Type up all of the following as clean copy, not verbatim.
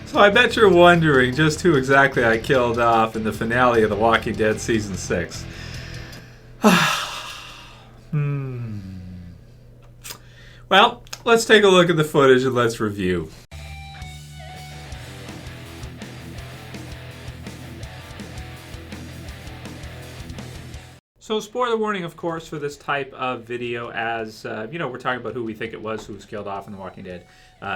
So I bet you're wondering just who exactly I killed off in the finale of The Walking Dead Season 6. Well, let's take a look at the footage and let's review. So spoiler warning, of course, for this type of video, as, we're talking about who we think it was who was killed off in The Walking Dead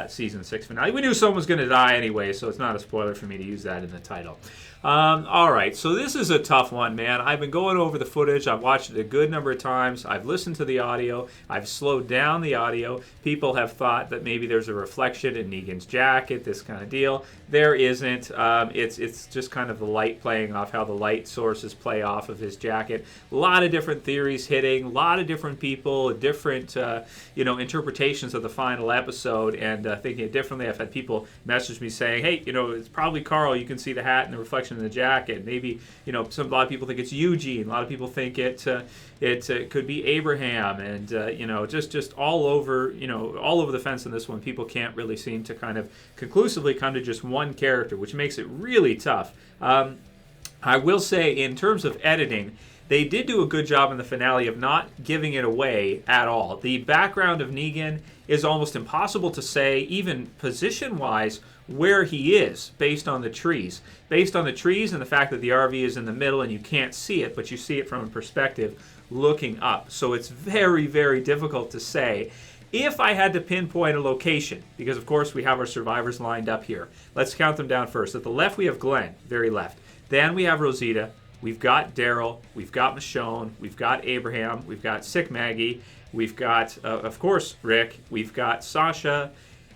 Season 6 finale. We knew someone was going to die anyway, so it's not a spoiler for me to use that in the title. Alright, so this is a tough one, man. I've been going over the footage. I've watched it a good number of times. I've listened to the audio. I've slowed down the audio. People have thought that maybe there's a reflection in Negan's jacket, this kind of deal. There isn't. It's just kind of the light playing off how the light sources play off of his jacket. A lot of different theories hitting, a lot of different people, different interpretations of the final episode, and thinking it differently. I've had people message me saying, hey, it's probably Carl. You can see the hat and the reflection in the jacket. Maybe, a lot of people think it's Eugene. A lot of people think it could be Abraham, and just all over the fence on this one. People can't really seem to kind of conclusively come to just one character, which makes it really tough. I will say, in terms of editing, they did do a good job in the finale of not giving it away at all. The background of Negan is almost impossible to say, even position-wise, where he is based on the trees. Based on the trees and the fact that the RV is in the middle and you can't see it, but you see it from a perspective looking up. So it's very, very difficult to say. If I had to pinpoint a location, because of course we have our survivors lined up here. Let's count them down first. At the left we have Glenn, very left. Then we have Rosita. We've got Daryl, we've got Michonne, we've got Abraham, we've got Sick Maggie, we've got, of course, Rick, we've got Sasha,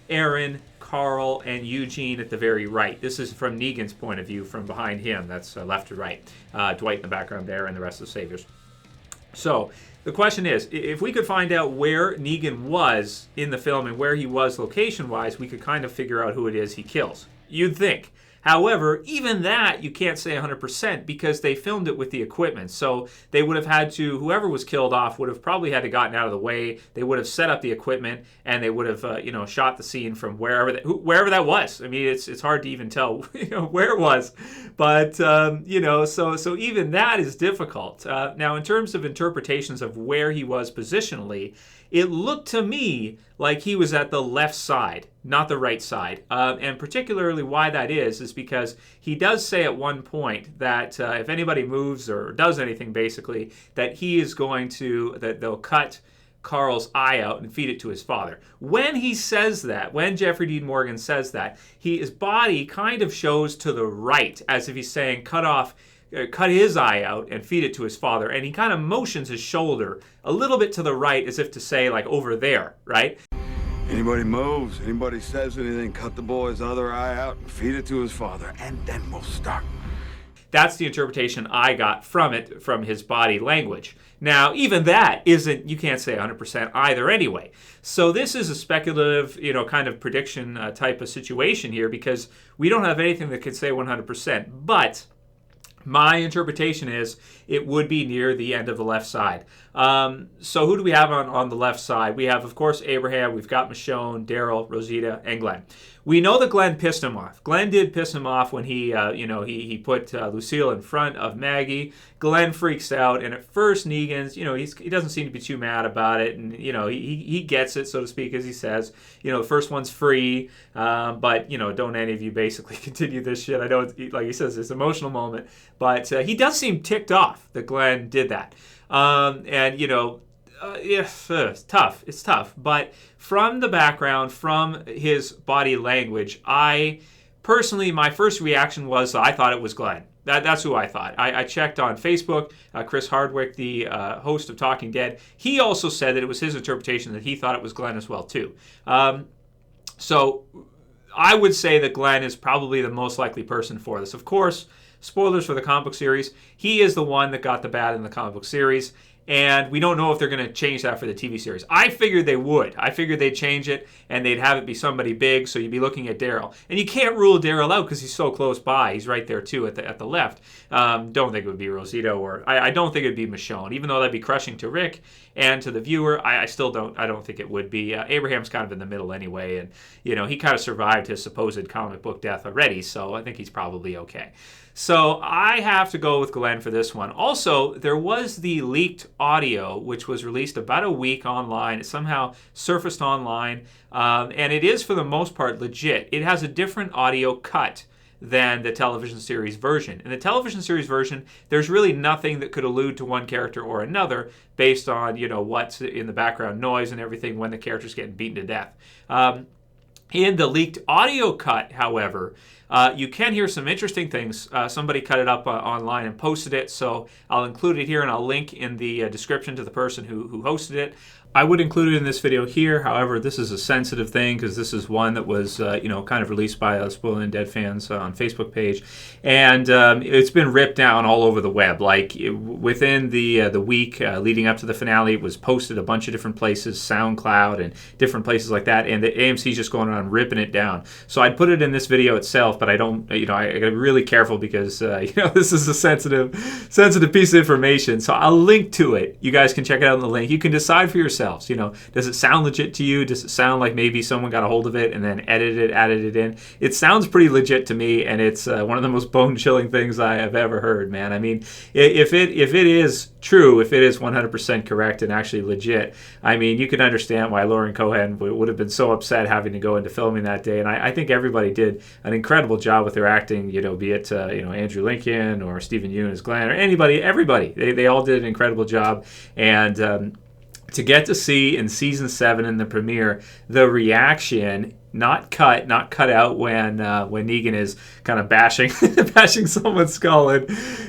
Aaron, Carl, and Eugene at the very right. This is from Negan's point of view, from behind him. That's left to right. Dwight in the background there, and the rest of the Saviors. So the question is, if we could find out where Negan was in the film and where he was location-wise, we could kind of figure out who it is he kills. You'd think. However, even that you can't say 100% because they filmed it with the equipment. So they would have had to, whoever was killed off would have probably had to gotten out of the way. They would have set up the equipment and they would have, shot the scene from wherever that was. I mean, it's hard to even tell, where it was. But, so even that is difficult. Now, in terms of interpretations of where he was positionally, it looked to me like he was at the left side, not the right side. And particularly why that is because he does say at one point that if anybody moves or does anything, basically, that they'll cut Carl's eye out and feed it to his father. When he says that, when Jeffrey Dean Morgan says that, his body kind of shows to the right, as if he's saying, cut his eye out and feed it to his father. And he kind of motions his shoulder a little bit to the right as if to say, like, over there, right? Anybody moves, anybody says anything, cut the boy's other eye out and feed it to his father, and then we'll start. That's the interpretation I got from it, from his body language. Now, even that isn't, you can't say 100% either anyway. So this is a speculative, kind of prediction type of situation here because we don't have anything that can say 100%. But my interpretation is it would be near the end of the left side. So who do we have on the left side? We have, of course, Abraham. We've got Michonne, Daryl, Rosita, and Glenn. We know that Glenn pissed him off. Glenn did piss him off when he put Lucille in front of Maggie. Glenn freaks out, and at first Negan's, he doesn't seem to be tue mad about it, and he gets it, so to speak, as he says. The first one's free, but don't any of you basically continue this shit. I know, like he says, it's an emotional moment, but he does seem ticked off that Glenn did that, it's tough. It's tough. But from the background, from his body language, I personally, my first reaction was I thought it was Glenn. That's who I thought. I checked on Facebook. Chris Hardwick, the host of Talking Dead, he also said that it was his interpretation that he thought it was Glenn as well, too. So I would say that Glenn is probably the most likely person for this. Of course, spoilers for the comic book series. He is the one that got the bat in the comic book series. And we don't know if they're going to change that for the TV series. I figured they would. I figured they'd change it, and they'd have it be somebody big, so you'd be looking at Daryl. And you can't rule Daryl out because he's so close by. He's right there, too, at the left. Don't think it would be Rosita, or I don't think it would be Michonne, even though that'd be crushing to Rick. and to the viewer, I still don't think it would be. Abraham's kind of in the middle anyway, and he kind of survived his supposed comic book death already, so I think he's probably okay. So I have to go with Glenn for this one. Also, there was the leaked audio, which was released about a week online. It somehow surfaced online, and it is, for the most part, legit. It has a different audio cut than the television series version. In the television series version, there's really nothing that could allude to one character or another based on, what's in the background noise and everything when the character's getting beaten to death. In the leaked audio cut, however, you can hear some interesting things. Somebody cut it up online and posted it, so I'll include it here, and I'll link in the description to the person who hosted it. I would include it in this video here. However, this is a sensitive thing because this is one that was, kind of released by Spoiling Dead fans on Facebook page, and it's been ripped down all over the web. Like within the week leading up to the finale, it was posted a bunch of different places, SoundCloud and different places like that, and the AMC's just going around ripping it down. So I'd put it in this video itself, but I don't, I gotta be really careful because this is a sensitive piece of information. So I'll link to it. You guys can check it out in the link. You can decide for yourselves. Does it sound legit to you? Does it sound like maybe someone got a hold of it and then added it in? It sounds pretty legit to me, and it's one of the most bone-chilling things I have ever heard, man. I mean, if it is true, if it is 100% correct and actually legit, I mean, you can understand why Lauren Cohan would have been so upset having to go into filming that day. And I think everybody did an incredible job with their acting, be it Andrew Lincoln or Stephen Yeun as Glenn or everybody. They all did an incredible job. And to get to see in season 7 in the premiere the reaction, not cut out when Negan is kind of bashing someone's skull in,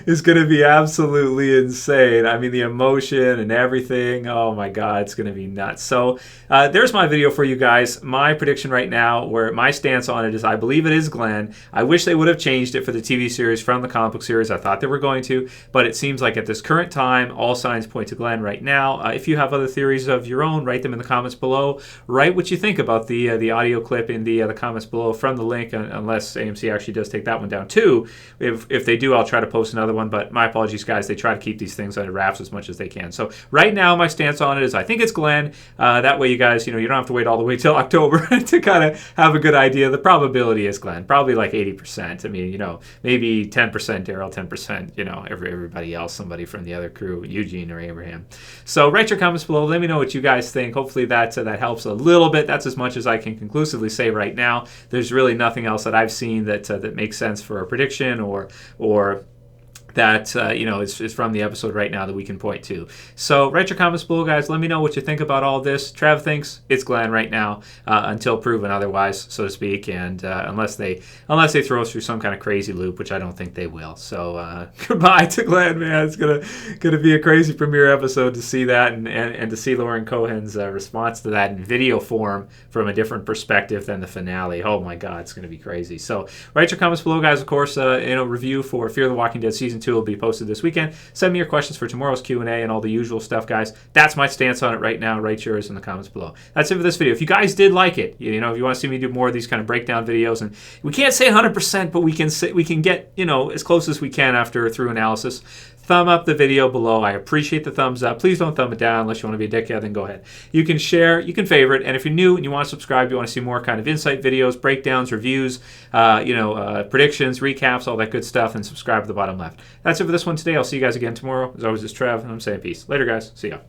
is going to be absolutely insane. I mean, the emotion and everything, oh my god, it's going to be nuts. So there's my video for you guys. My prediction right now, where my stance on it is, I believe it is Glenn. I wish they would have changed it for the TV series from the comic book series. I thought they were going to, but it seems like at this current time, all signs point to Glenn right now. If you have other theories of your own, write them in the comments below. Write what you think about the audio clip in the comments below from the link, unless AMC actually does take that one down too. If they do, I'll try to post another one, but my apologies, guys. They try to keep these things under wraps as much as they can. So right now, my stance on it is I think it's Glenn. That way, you guys, you don't have to wait all the way till October to kind of have a good idea. The probability is Glenn, probably like 80%. I mean, maybe 10% Daryl, 10%, everybody else, somebody from the other crew, Eugene or Abraham. So write your comments below. Let me know what you guys think. Hopefully that helps a little bit. That's as much as I can conclusively say right now. There's really nothing else that I've seen that makes sense for a prediction or that is from the episode right now that we can point to. So write your comments below, guys. Let me know what you think about all this. Trev thinks it's Glenn right now, until proven otherwise, so to speak, and unless they throw us through some kind of crazy loop, which I don't think they will. So goodbye to Glenn, man. It's gonna be a crazy premiere episode to see that and to see Lauren Cohan's response to that in video form from a different perspective than the finale. Oh my God, it's gonna be crazy. So write your comments below, guys. Of course, review for Fear the Walking Dead Season 2 will be posted this weekend. Send me your questions for tomorrow's Q&A and all the usual stuff, guys. That's my stance on it right now. Write yours in the comments below. That's it for this video. If you guys did like it, if you want to see me do more of these kind of breakdown videos, and we can't say 100%, but we can get as close as we can after through analysis. Thumb up the video below. I appreciate the thumbs up. Please don't thumb it down unless you want to be a dickhead, then go ahead. You can share, you can favorite, and if you're new and you want to subscribe, you want to see more kind of insight videos, breakdowns, reviews, predictions, recaps, all that good stuff, and subscribe to the bottom left. That's it for this one today. I'll see you guys again tomorrow. As always, it's Trev, and I'm saying peace. Later, guys. See ya.